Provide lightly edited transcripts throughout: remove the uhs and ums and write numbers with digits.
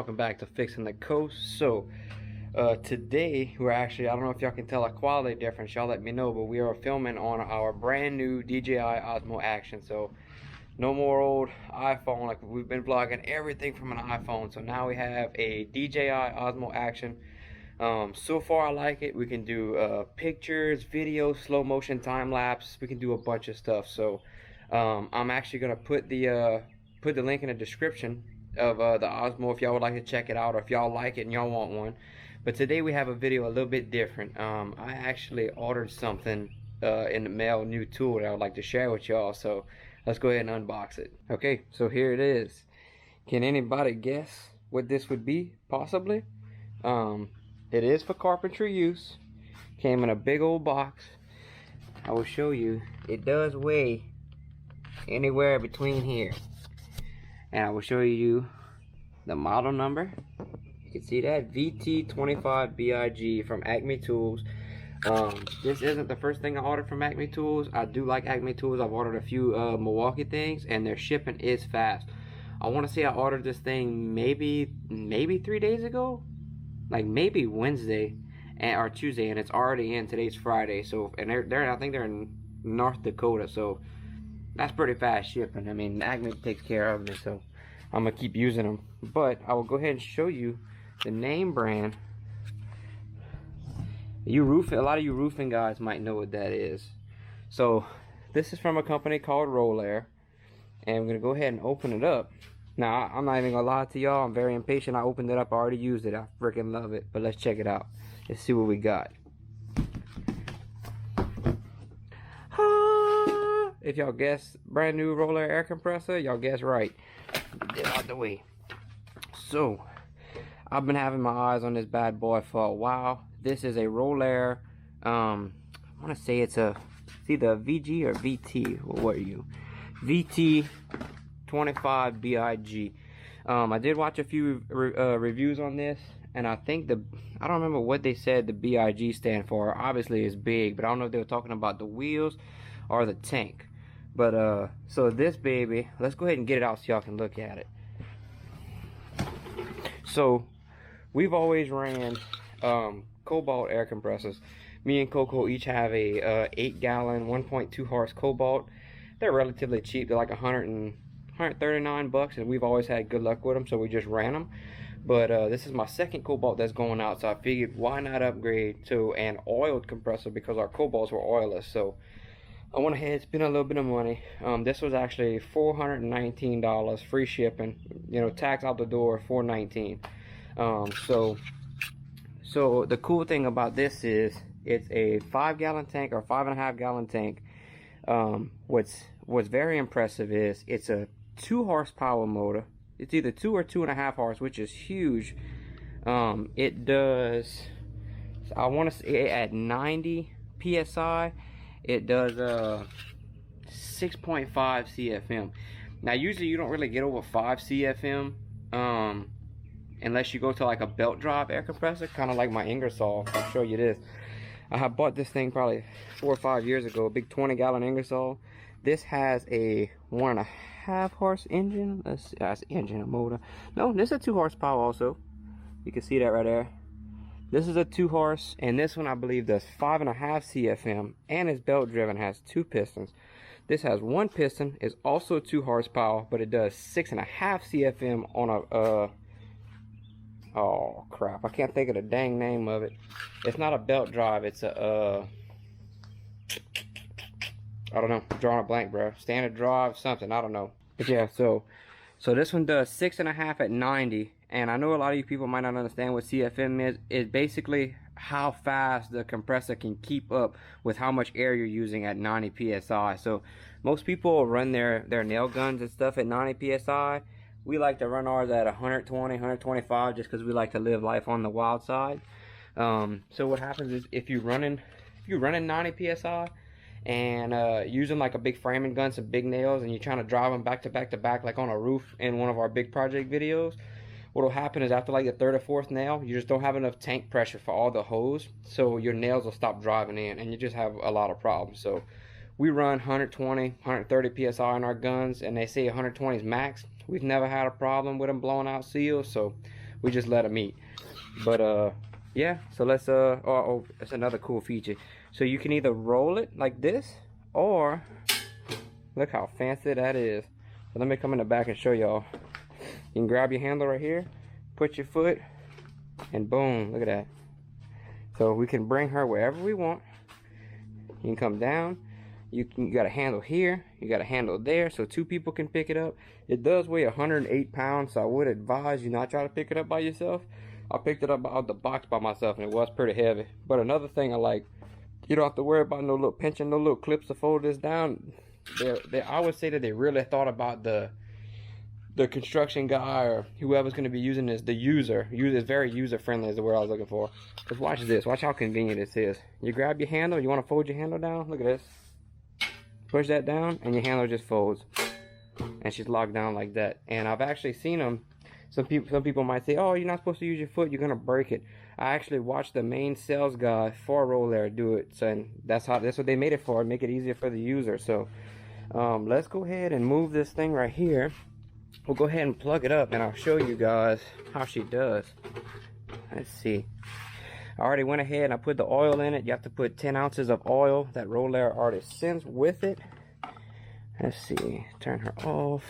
welcome back to Fixing the Coast. So today we're actually, I don't know if y'all can tell a quality difference, y'all let me know, but we are filming on our brand new DJI Osmo Action. So no more old iPhone, like we've been vlogging everything from an iPhone. So now we have a DJI Osmo Action. So far I like it. We can do pictures, videos, slow motion, time lapse. We can do a bunch of stuff. So I'm actually gonna put the link in the description of the Osmo if y'all would like to check it out, or if y'all like it and y'all want one. But today we have a video a little bit different. I actually ordered something in the mail, new tool that I would like to share with y'all. So let's go ahead and unbox it. Okay, so here it is. Can anybody guess what this would be? Possibly. It is for carpentry use. Came in a big old box. I will show you. It does weigh anywhere between here. And I will show you the model number. You can see that VT25BIG from Acme Tools. This isn't the first thing I ordered from Acme Tools. I do like Acme Tools. I've ordered a few Milwaukee things, and their shipping is fast. I want to say I ordered this thing maybe 3 days ago, like maybe Wednesday or Tuesday, and it's already in. Today's Friday, so and they're I think they're in North Dakota, so that's pretty fast shipping. I mean, Acme takes care of me, so I'm gonna keep using them. But I will go ahead and show you the name brand. A lot of you roofing guys might know what that is. So this is from a company called Rollair, and I'm gonna go ahead and open it up. Now I'm not even gonna lie to y'all, I'm very impatient. I opened it up, I already used it. I freaking love it. But let's check it out. Let's see what we got. If y'all guess brand new Rollair air compressor, y'all guess right. Get out the way. So I've been having my eyes on this bad boy for a while. This is a Rollair. I want to say it's either a VG or VT. What are you? VT25BIG. I did watch a few reviews on this, and I think I don't remember what they said the BIG stand for. Obviously it's big, but I don't know if they were talking about the wheels or the tank. But so this baby, let's go ahead and get it out so y'all can look at it. So we've always ran Cobalt air compressors. Me and Coco each have a 8-gallon 1.2 horse Cobalt. They're relatively cheap. They're like 139 bucks, and we've always had good luck with them, so we just ran them. But this is my second Cobalt that's going out, so I figured why not upgrade to an oiled compressor, because our Cobalts were oilless. So I went ahead, spent a little bit of money. This was actually $419, free shipping. You know, tax out the door, $419. So the cool thing about this is it's a 5-gallon tank or 5.5-gallon tank. What's very impressive is it's a 2-horsepower motor. It's either 2 or 2.5 horse, which is huge. It does, I want to say at 90 psi. It does 6.5 CFM. Now usually you don't really get over 5 CFM unless you go to like a belt drive air compressor, kind of like my Ingersoll. I'll show you this. I have bought this thing probably 4 or 5 years ago, a big 20-gallon Ingersoll. This has a 1.5 horse engine. Let's see, that's engine and motor. No, this is a 2 horsepower also. You can see that right there. This is a 2 horse, and this one I believe does 5.5 CFM, and is belt driven, has 2 pistons. This has 1 piston, is also 2 horsepower, but it does 6.5 CFM on a oh crap, I can't think of the dang name of it. It's not a belt drive, it's a I don't know, I'm drawing a blank, bro. Standard drive, something, I don't know. But yeah, so this one does 6.5 at 90. And I know a lot of you people might not understand what CFM is. It's basically how fast the compressor can keep up with how much air you're using at 90 psi. So most people run their nail guns and stuff at 90 psi. We like to run ours at 120, 125 just because we like to live life on the wild side. So what happens is if you're running 90 psi and using like a big framing gun, some big nails, and you're trying to drive them back to back to back like on a roof in one of our big project videos, what'll happen is after like the 3rd or 4th nail, you just don't have enough tank pressure for all the hose, so your nails will stop driving in and you just have a lot of problems. So we run 120, 130 psi in our guns, and they say 120 is max. We've never had a problem with them blowing out seals, so We just let them eat. But yeah, so let's oh, that's another cool feature. So you can either roll it like this, or look how fancy that is. So let me come in the back and show y'all. You can grab your handle right here, put your foot, and boom, look at that. So we can bring her wherever we want. You can come down. You got a handle here, you got a handle there, so 2 people can pick it up. It does weigh 108 pounds, so I would advise you not try to pick it up by yourself. I picked it up out of the box by myself, and it was pretty heavy. But another thing I like, you don't have to worry about no little pinching, no little clips to fold this down. I would say that they really thought about the construction guy or whoever's going to be using this, the user. It's very user friendly is the word I was looking for. Because watch this, watch how convenient this is. You grab your handle, you want to fold your handle down, look at this. Push that down and your handle just folds, and she's locked down like that. And I've actually seen them. Some people might say, oh, you're not supposed to use your foot, you're gonna break it. I actually watched the main sales guy for Rollair do it, so, and that's what they made it for, make it easier for the user. So let's go ahead and move this thing right here. We'll go ahead and plug it up, and I'll show you guys how she does. Let's see. I already went ahead and I put the oil in it. You have to put 10 ounces of oil that Rollair already sends with it. Let's see, turn her off.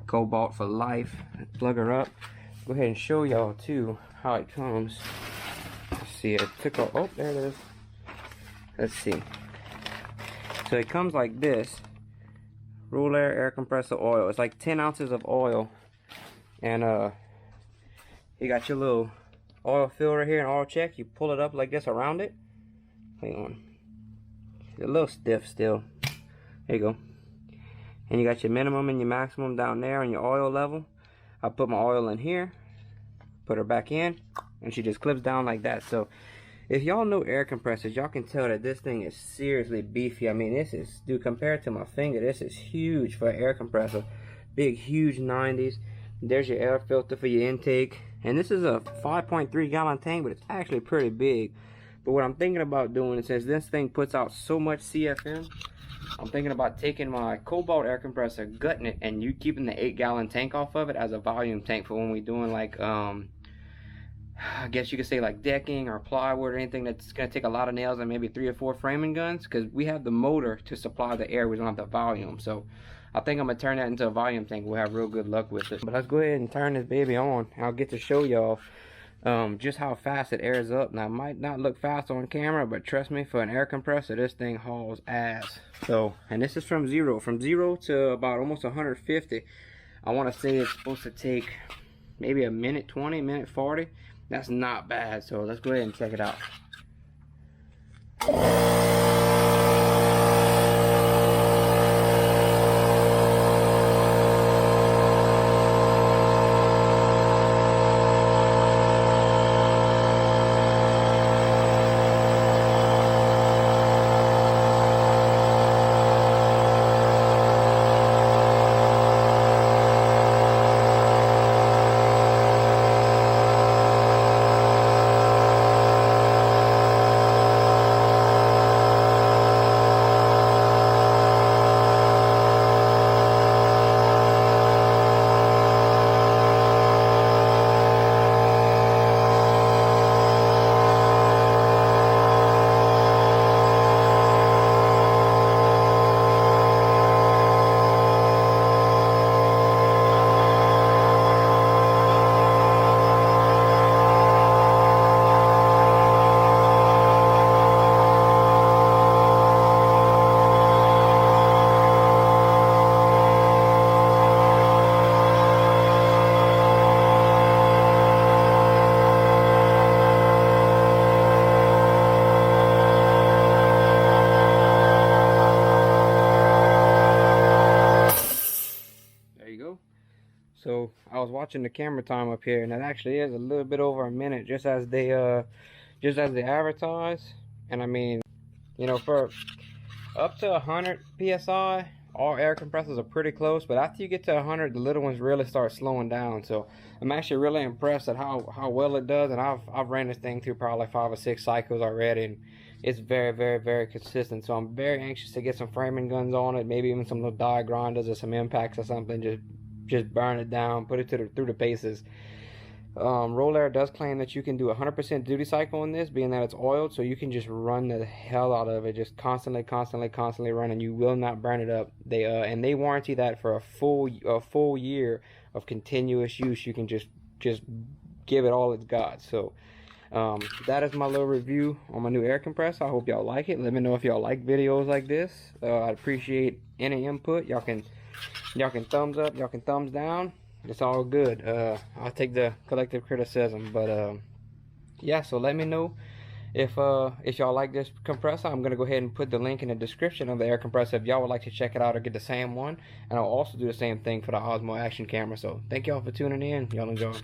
Cobalt for life. Plug her up. Go ahead and show y'all too how it comes. Let's see, it took her, oh, there it is. Let's see. So it comes like this. Rollair air compressor oil. It's like 10 ounces of oil. And you got your little oil fill right here and oil check. You pull it up like this around it. Hang on. It's a little stiff still. There you go. And you got your minimum and your maximum down there on your oil level. I put my oil in here, put her back in, and she just clips down like that. So if y'all know air compressors, y'all can tell that this thing is seriously beefy. I mean, this is, dude, compared to my finger, this is huge for an air compressor. Big, huge 90s. There's your air filter for your intake. And this is a 5.3 gallon tank, but it's actually pretty big. But what I'm thinking about doing is, since this thing puts out so much CFM, I'm thinking about taking my Cobalt air compressor, gutting it, and you keeping the 8-gallon tank off of it as a volume tank for when we're doing like, I guess you could say like decking or plywood or anything that's going to take a lot of nails and maybe 3 or 4 framing guns, because we have the motor to supply the air, we don't have the volume. So I think I'm going to turn that into a volume tank. We'll have real good luck with it. But let's go ahead and turn this baby on. I'll get to show y'all just how fast it airs up. Now, it might not look fast on camera, but trust me, for an air compressor, this thing hauls ass. So, and this is from zero to about almost 150. I want to say it's supposed to take maybe a minute 20, minute 40. That's not bad. So let's go ahead and check it out. So I was watching the camera time up here, and it actually is a little bit over a minute, just as they advertise. And I mean, you know, for up to 100 psi, all air compressors are pretty close, but after you get to 100, the little ones really start slowing down. So I'm actually really impressed at how well it does, and I've ran this thing through probably like 5 or 6 cycles already, and it's very, very, very consistent. So I'm very anxious to get some framing guns on it, maybe even some little die grinders or some impacts or something. Just burn it down, put it through the paces. Rollair does claim that you can do 100% duty cycle on this, being that it's oiled, so you can just run the hell out of it, just constantly running. You will not burn it up. They warranty that for a full year of continuous use. You can just give it all it's got. So that is my little review on my new air compressor. I hope y'all like it. Let me know if y'all like videos like this. I'd appreciate any input. Y'all can thumbs up, y'all can thumbs down. It's all good. I'll take the collective criticism, but yeah, so let me know if y'all like this compressor. I'm gonna go ahead and put the link in the description of the air compressor if y'all would like to check it out or get the same one, and I'll also do the same thing for the Osmo Action camera. So thank y'all for tuning in. Y'all enjoy.